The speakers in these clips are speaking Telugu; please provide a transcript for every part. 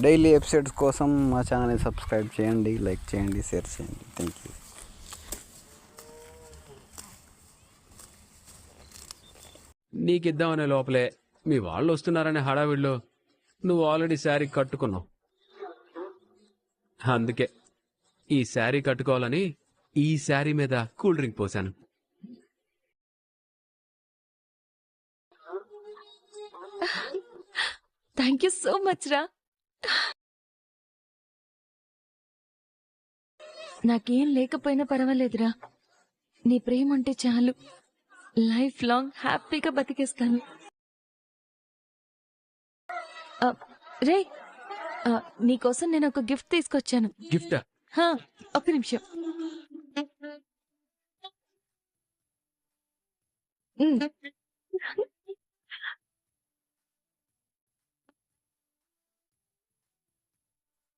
డైలీ ఎపిసోడ్స్ కోసం మా ఛానల్ని సబ్స్క్రైబ్ చేయండి, లైక్ చేయండి, షేర్ చేయండి. Thank you. నీకిద్దామనే లోపలే మీ వాళ్ళు వస్తున్నారనే హడావిడిలో నువ్వు ఆల్రెడీ శారీ కట్టుకున్నావు. అందుకే ఈ శారీ కట్టుకోవాలని ఈ శారీ మీద కూల్ డ్రింక్ పోసాను. థ్యాంక్ యూ సో మచ్ రా. నాకేం లేకపోయినా పర్వాలేదురా, నీ ప్రేమ అంటే చాలు. లైఫ్ లాంగ్ హ్యాపీగా బతికేస్తాను. రే, నీకోసం నేను ఒక గిఫ్ట్ తీసుకొచ్చాను. గిఫ్టా? ఒక్క నిమిషం.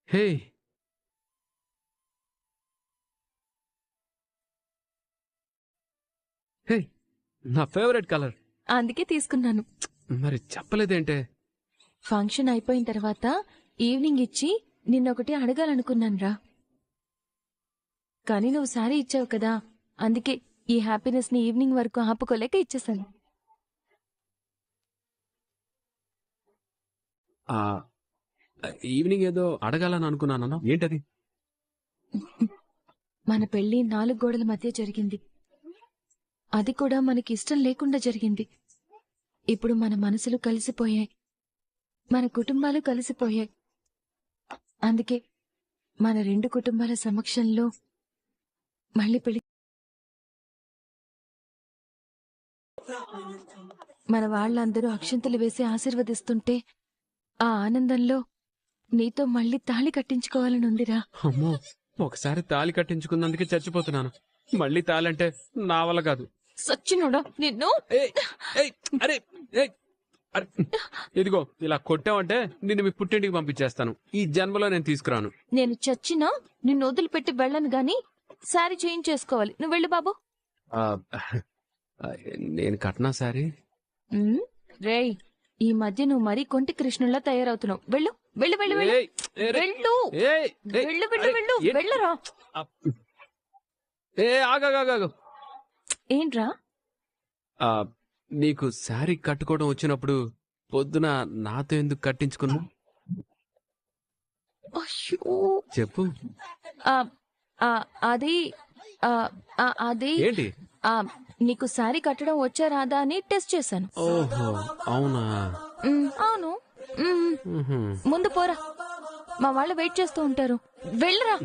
హే, హే, నా ఫేవరెట్ కలర్. అందుకే తీసుకున్నాను. మరి చెప్పలేదేంటే? ఫంక్షన్ అయిపోయిన తర్వాత ఈవినింగ్ ఇచ్చి నిన్నొకటి అడగాలనుకున్నాను రా, కానీ నువ్వు సారీ ఇచ్చావు కదా, అందుకే ఈ హ్యాపీనెస్ ని ఈవినింగ్ వరకు ఆపుకోలేక ఇచ్చేసాను. ఈవినింగ్ ఏదో అడగాలని అనుకున్నాను. ఏంటది? మన పెళ్లి 4 గోడల మధ్య జరిగింది. అది కూడా మనకి ఇష్టం లేకుండా జరిగింది. ఇప్పుడు మన మనసులు కలిసిపోయాయి, మన కుటుంబాలు కలిసిపోయాయి. అందుకే మన 2 కుటుంబాల సమక్షంలో మళ్ళీ పెళ్లి. మన వాళ్ళందరూ అక్షంతలు వేసి ఆశీర్వదిస్తుంటే ఆ ఆనందంలో నీతో మళ్ళీ తాళి కట్టించుకోవాలని ఉందిరా. అమ్మో, ఒకసారి తాళి కట్టించుకున్నందుకే చచ్చిపోతున్నాను. మళ్ళీ తాళంటే నా వల్ల కాదు. సచ్చినోడా నిన్ను. అరే, అరే, ఇదిగో ఇలా కొట్టావంటే నిన్ను మీ పుట్టింటికి పంపించేస్తాను. ఈ జన్మలో నేను తీసుకురాను. నేను చచ్చినా నిన్ను వదిలిపెట్టి వెళ్ళను గాని సారీ చేయించేసుకోవాలి. నువ్వు వెళ్ళు బాబు. నేను కట్నా సారీ? రేయ్, ఈ మధ్య నువ్వు మరీ కొంటి కృష్ణుల్లా తయారవుతున్నావు. వెళ్ళు వెళ్ళు వెళ్ళు వెళ్ళు వెళ్ళు వెళ్ళు వెళ్ళు వెళ్ళు వెళ్ళరా. ఆగాగాగు. ఏంట్రా? నీకు శారీ కట్టుకోవడం వచ్చినప్పుడు పొద్దున నాతో ఎందుకు కట్టించుకున్నా? చెప్పు. అది అది ఏంటి? నీకు శారీ కట్టడం వచ్చా రాదా అని టెస్ట్ చేశాను. ఓహో, అవునా? అవును. ముందు పోరా, మా వాళ్ళు వెయిట్ చేస్తూ ఉంటారు. వెళ్ళరా.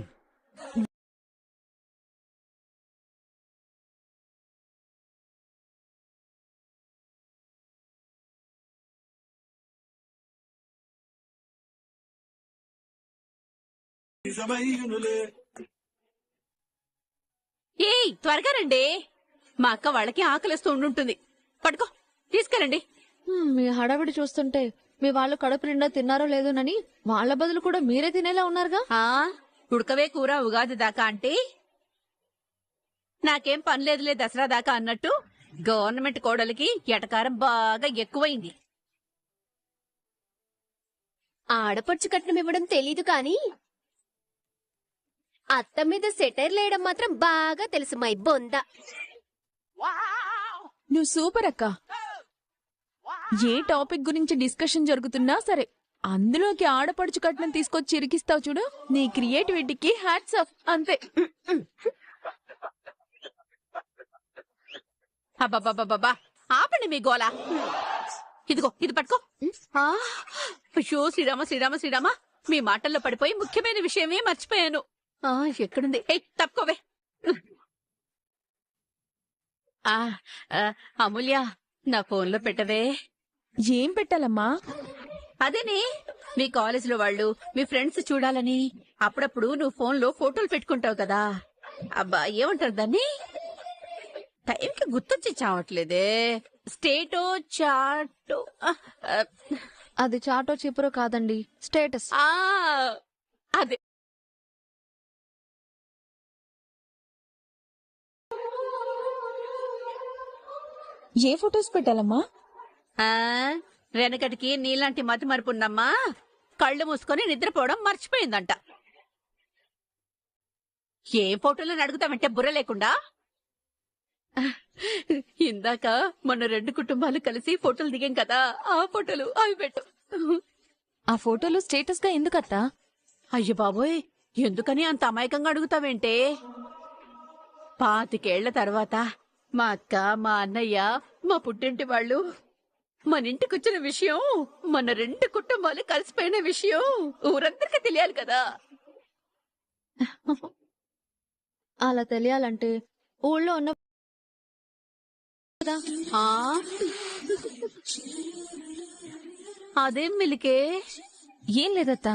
ఏయ్, త్వరగా రండి. మా అక్క వాళ్ళకి ఆకలిస్తూ ఉండుంటుంది. పట్టుకో, తీసుకెళ్ళండి. మీ హడావిడి చూస్తుంటే మీ వాళ్ళు కడుపు నిండా తిన్నారో లేదోనని వాళ్ళ బదులు కూడా మీరే తినేలా ఉన్నారుగా. ఉడకవే కూర ఉగాది దాకా అంటే నాకేం పనిలేదులే దసరా దాకా అన్నట్టు గవర్నమెంట్ కోడలికి ఎటకారం బాగా ఎక్కువైంది. ఆడపడుచు కట్నం ఇవ్వడం తెలీదు కాని అత్త మీద సెటైర్ లేయడం మాత్రం బాగా తెలుసు మై బొంద. నువ్వు సూపర్ అక్క. ఏ టాపిక్ గురించి డిస్కషన్ జరుగుతున్నా సరే అందులోకి ఆడపడుచు కట్నం తీసుకొచ్చి ఇరికిస్తావు చూడు. నీ క్రియేటివిటీకి హ్యాట్స్ ఆఫ్. అంతే. అబ్బబ్బబ్బబ్బా, ఆపండి మీ గోలా. ఇదిగో ఇది పట్టుకో. అయ్యో శ్రీరామ శ్రీరామ శ్రీరామ, మీ మాటల్లో పడిపోయి ముఖ్యమైన విషయమే మర్చిపోయాను. ఎక్కడుంది? తప్పుకోవే. అమూల్య, నా ఫోన్లో పెట్టవే. ఏం పెట్టాలమ్మా? అదేనే, మీ కాలేజీలో వాళ్ళు మీ ఫ్రెండ్స్ చూడాలని అప్పుడప్పుడు నువ్వు ఫోన్లో ఫోటోలు పెట్టుకుంటావు కదా. అబ్బా, ఏమంటారు దాన్ని? టైంకి గుర్తొచ్చి చావట్లేదే. స్టేటో చాటో. అది చాటో చిపురో కాదండి, స్టేటస్. అదే. ఏ ఫొటోస్ పెట్టాలమ్మా? వెనకటికి నీలాంటి మతి మరుపున్నమ్మా కళ్ళు మూసుకొని నిద్రపోవడం మర్చిపోయిందంట. ఏ ఫోటోలను అడుగుతామంటే బుర్ర లేకుండా? ఇందాక మన 2 కుటుంబాలు కలిసి ఫోటోలు దిగాం కదా, ఆ ఫోటోలు అవి పెట్టు. ఆ ఫోటోలు స్టేటస్ గా ఎందుకత్తా? అయ్యో బాబోయ్, ఎందుకని అంత అమాయకంగా అడుగుతావేంటే? 25 ఏళ్ల తర్వాత మా అక్క, మా అన్నయ్య, మా పుట్టింటి వాళ్ళు మన ఇంటికొచ్చిన విషయం, మన 2 కుటుంబాలు కలిసిపోయిన విషయం ఊరందరికీ తెలియాలి కదా. అలా తెలియాలంటే ఊళ్ళో ఉన్న ఆ అదేం మిలికే? ఏం లేదత్తా,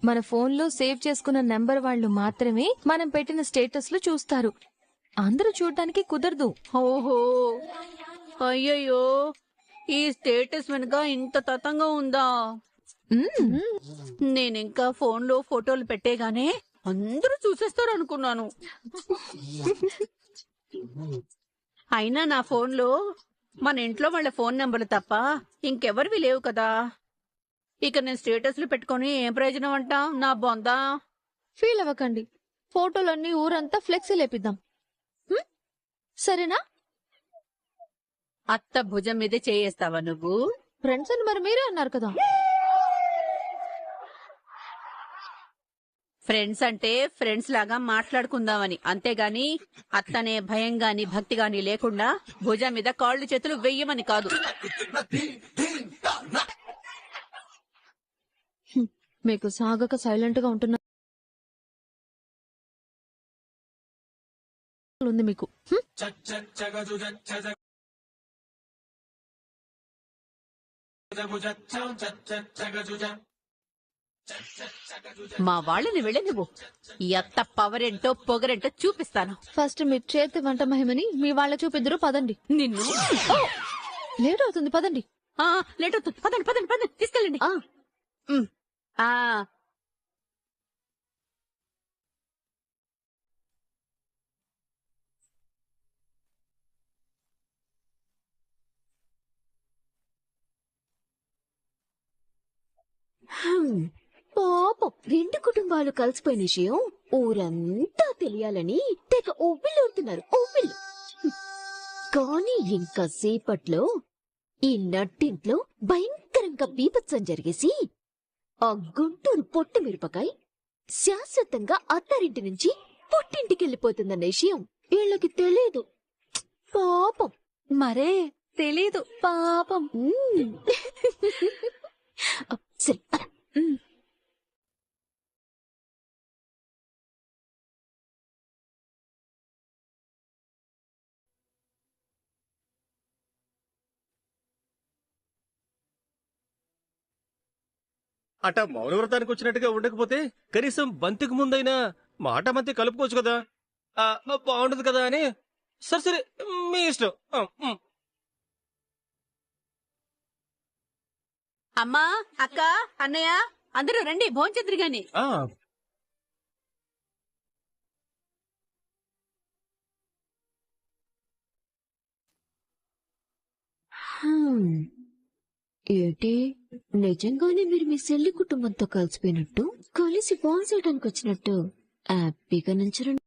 మన ఫోన్లో సేవ్ చేసుకున్న నెంబర్ వాళ్ళు మాత్రమే మనం పెట్టిన స్టేటస్లు చూస్తారు. అందరూ చూడటానికి కుదరదు. ఓహో, అయ్యయ్యో, ఈ స్టేటస్ వెనుక ఇంత తతంగా ఉందా? నేనింకా ఫోన్లో ఫోటోలు పెట్టేగానే అందరూ చూసేస్తారు అనుకున్నాను. అయినా నా ఫోన్లో మన ఇంట్లో వాళ్ళ ఫోన్ నెంబర్లు తప్ప ఇంకెవరివి లేవు కదా. ఇక నేను స్టేటస్లు పెట్టుకొని ఏం ప్రయోజనం అంటా నా బొందా? ఫీల్ అవ్వకండి, ఫోటోలన్నీ ఊరంతా ఫ్లెక్సీ లేపిద్దాం. సరేనా? అత్త భుజం మీద చేయేస్తావా నువ్వు? ఫ్రెండ్స్ అని మరి మీరే అన్నారు కదా. ఫ్రెండ్స్ అంటే ఫ్రెండ్స్ లాగా మాట్లాడుకుందామని, అంతేగాని అత్తనే భయం గాని భక్తి గాని లేకుండా భుజం మీద కాళ్ళు చేతులు వెయ్యమని కాదు. మీకు సాగక సైలెంట్ గా ఉంటున్నా ఉంది మీకు. మా వాళ్ళని వెళ్ళి నువ్వు ఈ అత్త పవరేంటో పొగరేంటో చూపిస్తాను. ఫస్ట్ మీ చేతి వంట మహిమని మీ వాళ్ళ చూపిద్దరు, పదండి. నిన్ను లేట్ అవుతుంది, పదండి. లేట్ అవుతుంది, పదండి పదండి పదండి, తీసుకెళ్ళండి. ఆ పాపం 2 కుటుంబాలు కలిసిపోయిన విషయం ఊరంతా తెలియాలని తెగ ఉవ్విళ్ళూరుతున్నారు. ఉవ్విళ్ళు. కానీ ఇంకా సేపట్లో ఈ నట్టింట్లో భయంకరంగా బీభత్సం జరిగేసి ఆ గుంటూరు పొట్టు మిరపకాయ శాశ్వతంగా అత్తారింటి నుంచి పుట్టింటికెళ్ళిపోతుందన్న విషయం వీళ్ళకి తెలియదు. పాపం. మరే తెలీదు పాపం. సరే పద. అట మౌనవ్రతానికి వచ్చినట్టుగా ఉండకపోతే కనీసం బంతికి ముందైనా మాట మధ్య కలుపుకోవచ్చు కదా. బాగుండదు కదా అని. సరే సరే, మీ ఇష్టం. అమ్మా, అక్క, అన్నయ్య అందరూ రండి, భోంచెద్దురు గాని. ఏంటి, నిజంగానే మీరు మీ చెల్లి కుటుంబంతో కలిసిపోయినట్టు, కలిసి బాల్ చేయడానికి వచ్చినట్టు హ్యాపీగా నుంచరండి.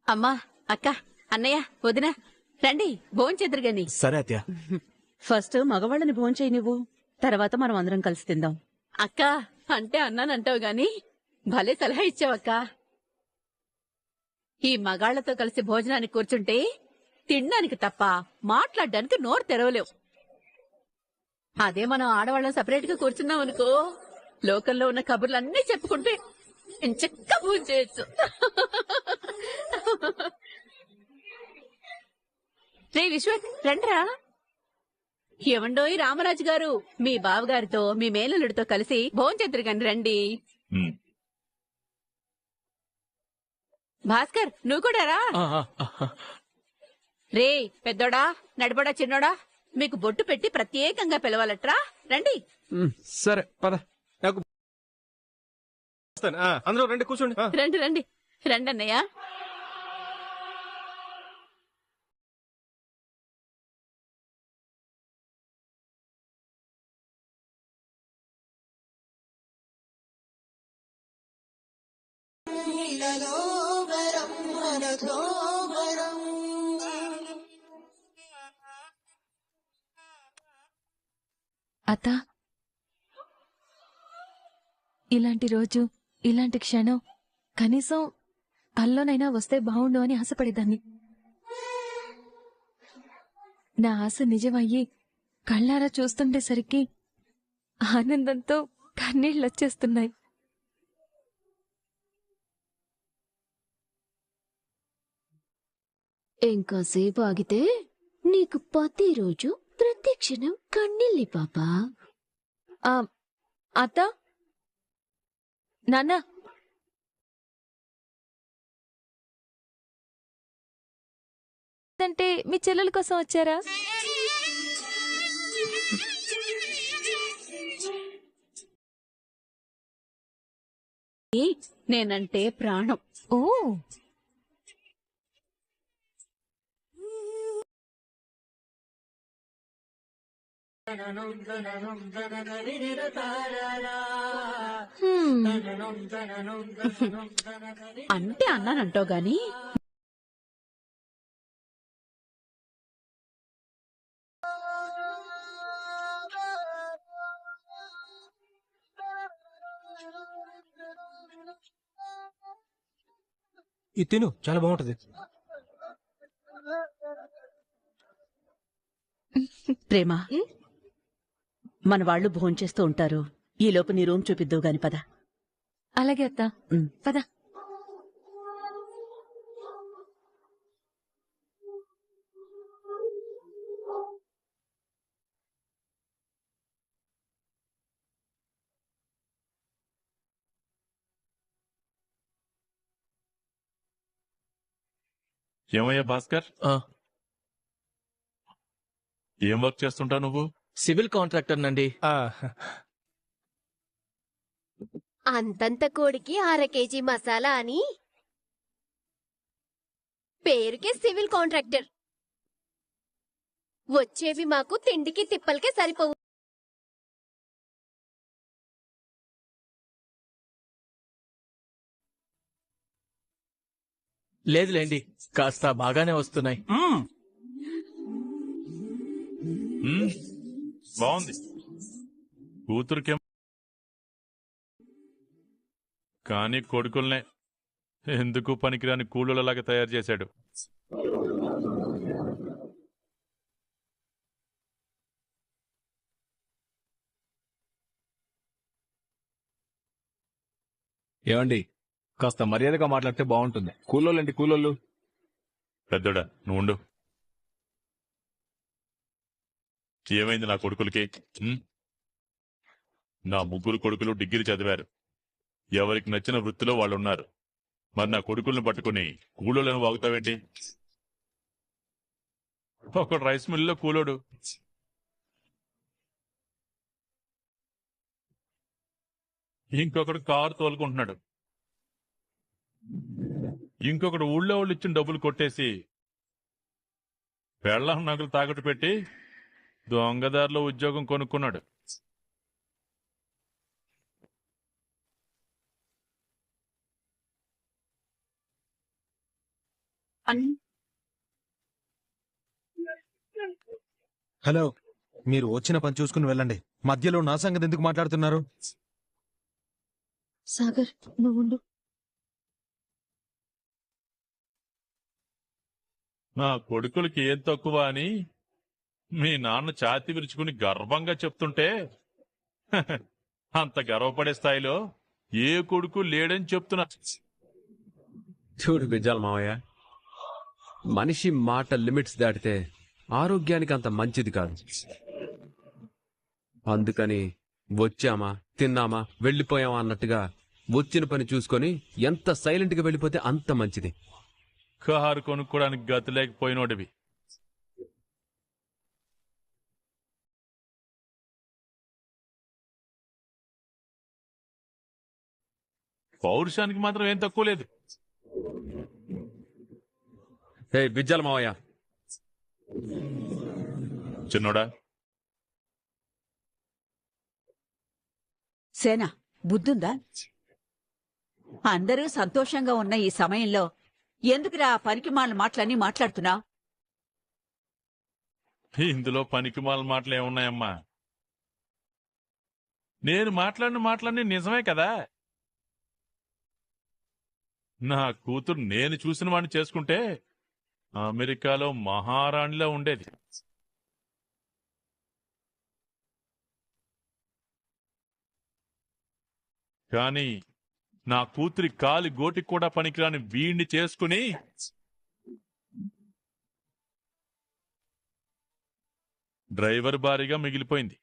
అమ్మా, అక్క, అన్నయ్య, వదిన రండి, భోంచెద్దురు గాని. సరే అత్య. ఫస్ట్ మగవాళ్ళని భోంచేయి నువ్వు, తర్వాత మనం అందరం కలిసి తిందాం. అక్క అంటే అన్నానంటావు గాని భలే సలహా ఇచ్చావక్క. ఈ మగాళ్లతో కలిసి భోజనానికి కూర్చుంటే తినడానికి తప్ప మాట్లాడడానికి నోరు తెరవలేవు. అదే మనం ఆడవాళ్ళం సపరేట్ గా కూర్చున్నాం అనుకో, లోకంలో ఉన్న కబుర్లన్నీ చెప్పుకుంటే చక్క పూజ చేయొచ్చు. రే విశ్వక్, రండ్రా. ఏమండోయ్ రామరాజు గారు, మీ బావగారితో మీ మేనల్లుడితో కలిసి భోంచెద్దురు గాని రండి. భాస్కర్, నువ్వు కూడా రా. రే పెద్దోడా, నడిపడా, చిన్నోడా, మీకు బొట్టు పెట్టి ప్రత్యేకంగా పిలవాలట్రా. రండి. సరే పద. నాకు వస్తాను. అందరూ రండి, కూర్చోండి. రండి రండి రండి అన్నయ్య. అత్త, ఇలాంటి రోజు, ఇలాంటి క్షణం కనీసం కల్లోనైనా వస్తే బావుండు అని ఆశపడేదాన్ని. నా ఆశ నిజమయ్యి కళ్ళారా చూస్తుండేసరికి ఆనందంతో కన్నీళ్ళొచ్చేస్తున్నాయి. ఇంకాసేపు ఆగితే నీకు ప్రతిరోజు ప్రతి క్షణం కన్నీళ్ళి పాపా. అత్త, నాన్న, అంటే మీ చెల్లెల కోసం వచ్చారా? నేనంటే ప్రాణం. ఓ, అంటే అన్నానంటావు గాని ఇది తిను, చాలా బాగుంటది. ప్రేమ, మన వాళ్ళు భోంచేస్తూ ఉంటారు. ఈ లోపు నీ రూమ్ చూపిద్దువు గాని పద. అలాగే అత్త, పద. ఏమయ్యా భాస్కర్, ఏం వర్క్ చేస్తుంటావు నువ్వు? సివిల్ కాంట్రాక్టర్ నండి. అంతంత కోడికి 1/2 కేజీ మసాలా అని పేరుకే సివిల్ కాంట్రాక్టర్. వచ్చేవి మాకు తిండికి తిప్పలకే సరిపోవు. లేదులేండి, కాస్త బాగానే వస్తున్నాయి. బాగుంది. కూతురుకేం కానీ కొడుకుల్నే ఎందుకు పనికిరాని కూలీలలాగా తయారు చేశాడు. ఏమండి, కాస్త మర్యాదగా మాట్లాడితే బాగుంటుంది. కూలోళ్ళండి కూలోళ్ళు. పెద్దోడా నువ్వు ఉండు. ఏమైంది నా కొడుకులకి? నా 3 కొడుకులు డిగ్రీ చదివారు. ఎవరికి నచ్చిన వృత్తిలో వాళ్ళు ఉన్నారు. మరి నా కొడుకుల్ని పట్టుకుని కూలోళ్ళని వాగుతావేంటి? ఒకడు రైస్ మిల్లో కూలోడు, ఇంకొకడు కారు తోలుకుంటున్నాడు, ఇంకొకడు ఊళ్ళో వాళ్ళు ఇచ్చిన డబ్బులు కొట్టేసి పెళ్ళాం నగలు తాకట్టు పెట్టి దొంగదారిలో ఉద్యోగం కొనుక్కున్నాడు. హలో, మీరు వచ్చిన పని చూసుకుని వెళ్ళండి. మధ్యలో నా సంగతి ఎందుకు మాట్లాడుతున్నారు? సాగర్, నువ్వు నా కొడుకులకి ఏం తక్కువ అని మీ నాన్న ఛాతీ విరుచుకుని గర్వంగా చెప్తుంటే అంత గర్వపడే స్థాయిలో ఏ కొడుకు లేడని చెప్తున్నా. చూడు బిజ్జాల మావయ్య, మనిషి మాట లిమిట్స్ దాటితే ఆరోగ్యానికి అంత మంచిది కాదు. అందుకని వచ్చామా, తిన్నామా, వెళ్ళిపోయామా అన్నట్టుగా వచ్చిన పని చూసుకొని ఎంత సైలెంట్ గా వెళ్ళిపోతే అంత మంచిది. కారు కొనుక్కోడానికి గతి లేకపోయినోడివి పౌరుషానికి మాత్రం ఏం తక్కువ లేదు. హే బిజ్జల మావయ్య, చిన్నోడా, సేన బుద్ధుందా? అందరూ సంతోషంగా ఉన్న ఈ సమయంలో ఎందుకురా ఆ పనికి మాటలన్నీ మాట్లాడుతున్నావు? ఇందులో పనికిమాల మాటలు ఏమున్నాయమ్మా? నేను మాట్లాడిన మాటలన్నీ నిజమే కదా. నా కూతురు నేను చూసిన వాడిని చేసుకుంటే అమెరికాలో మహారాణిలా ఉండేది. కానీ నా కూతురి కాలి గోటికి కూడా పనికిరాని వీణ్ణి చేసుకుని డ్రైవర్ భారీగా మిగిలిపోయింది.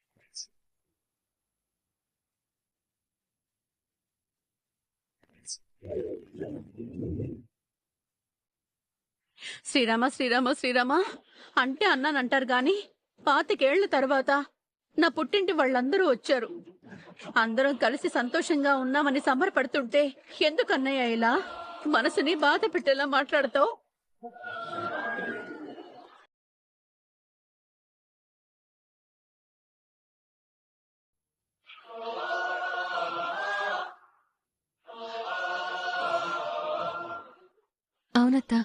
శ్రీరామ శ్రీరామ శ్రీరామ అంటే అన్నానంటారు గాని 25 తర్వాత నా పుట్టింటి వాళ్ళందరూ వచ్చారు. అందరం కలిసి సంతోషంగా ఉన్నామని సంబరపడుతుంటే ఎందుకన్నయ్య ఇలా మనసుని బాధ పెట్టేలా మాట్లాడతావు? అవునత్తా,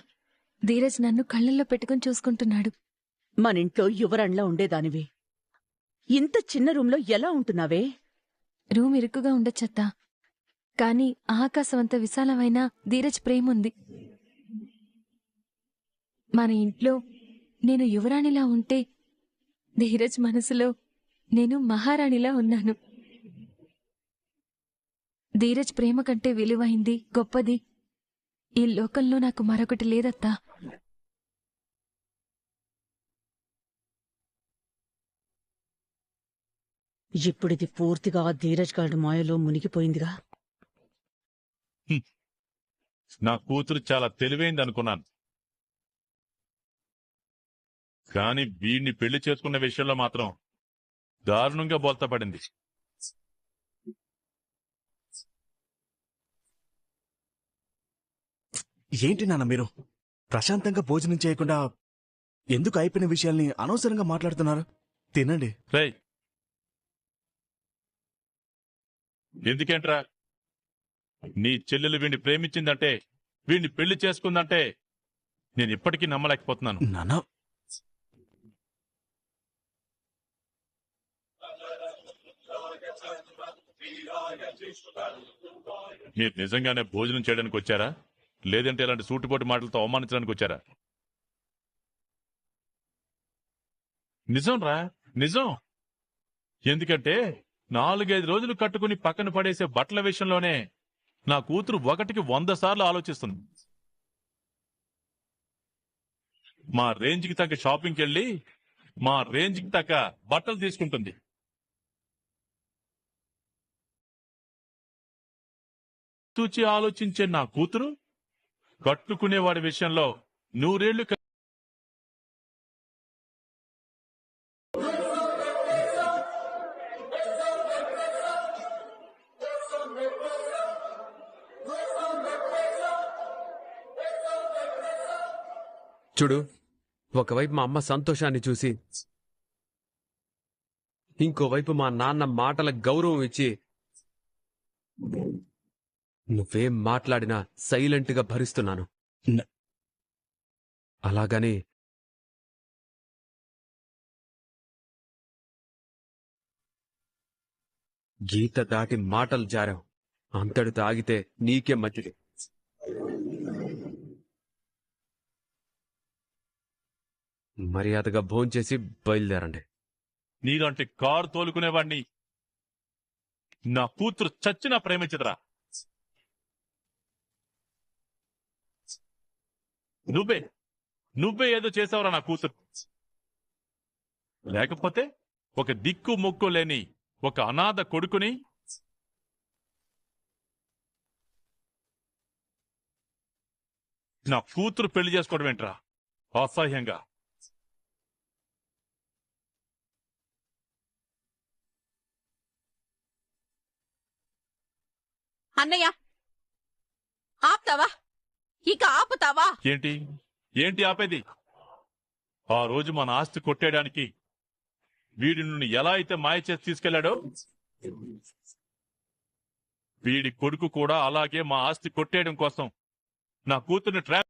ధీరజ్ నన్ను కళ్ళల్లో పెట్టుకుని చూసుకుంటున్నాడు. మనింట్లో యువరాణ్లా ఉండేదానివి ఇంత చిన్న రూంలో ఎలా ఉంటున్నావే? రూమ్ ఇరుకుగా ఉండొచ్చత్తా, కాని ఆకాశమంత విశాలమైన ధీరజ్ ప్రేముంది. మన ఇంట్లో నేను యువరాణిలా ఉంటే ధీరజ్ మనసులో నేను మహారాణిలా ఉన్నాను. ధీరజ్ ప్రేమ కంటే విలువైంది, గొప్పది ఈ లోకంలో నాకు మరొకటి లేదత్తా. ఇప్పుడిది పూర్తిగా ధీరజ్ గారి మాయలో మునిగిపోయిందిగా. నా కూతురు చాలా తెలివైంది అనుకున్నాను, కాని వీడిని పెళ్లి చేసుకున్న విషయంలో మాత్రం దారుణంగా బోల్తపడింది. ఏంటి నాన్న మీరు ప్రశాంతంగా భోజనం చేయకుండా ఎందుకు అయిపోయిన విషయాల్ని అనవసరంగా మాట్లాడుతున్నారు? తినండి. రేయ్, ఎందుకేంట్రా? నీ చెల్లెలు వీడిని ప్రేమించిందంటే, వీడిని పెళ్లి చేసుకుందంటే నేను ఇప్పటికీ నమ్మలేకపోతున్నాను. నాన్న, మీరు నిజంగానే భోజనం చేయడానికి వచ్చారా, లేదంటే ఇలాంటి సూటిపోటి మాటలతో అవమానించడానికి వచ్చారా? నిజం రా, నిజం. ఎందుకంటే 4-5 రోజులు కట్టుకుని పక్కన పడేసే బట్టల విషయంలోనే నా కూతురు 1కి 100 సార్లు ఆలోచిస్తుంది. మా రేంజ్కి తగ్గ షాపింగ్కి వెళ్ళి మా రేంజ్కి తగ్గ బట్టలు తీసుకుంటుంది. తూచి ఆలోచించే నా కూతురు కట్టుకునేవాడి విషయంలో 100 ఏళ్లు చూడు, ఒకవైపు మా అమ్మ సంతోషాన్ని చూసి, ఇంకోవైపు మా నాన్న మాటల గౌరవం ఇచ్చి, నువ్వేం మాట్లాడినా సైలెంట్ గా భరిస్తున్నాను. అలాగని గీత దాటి మాటలు జారావు. అంతటితో ఆగితే నీకే మంచిది. మర్యాదగా భోంచేసి బయలుదేరండి. నీలాంటి కారు తోలుకునేవాణ్ణి నా కూతురు చచ్చినా ప్రేమించదురా. నువ్వే ఏదో చేసావురా నా కూతురు. లేకపోతే ఒక దిక్కు మొక్కు లేని ఒక అనాథ కొడుకుని నా కూతురు పెళ్లి చేసుకోవడం ఏంట్రా అసహ్యంగా. అన్నయ్య, ఆపుతావా? ఇక ఆపుతావా? ఏంటి ఏంటి ఆపేది? ఆ రోజు మన ఆస్తి కొట్టేయడానికి వీడి నుండి ఎలా అయితే మాయ చేసి తీసుకెళ్లాడో, వీడి కొడుకు కూడా అలాగే మా ఆస్తి కొట్టేయడం కోసం నా కూతుర్ని ట్రాప్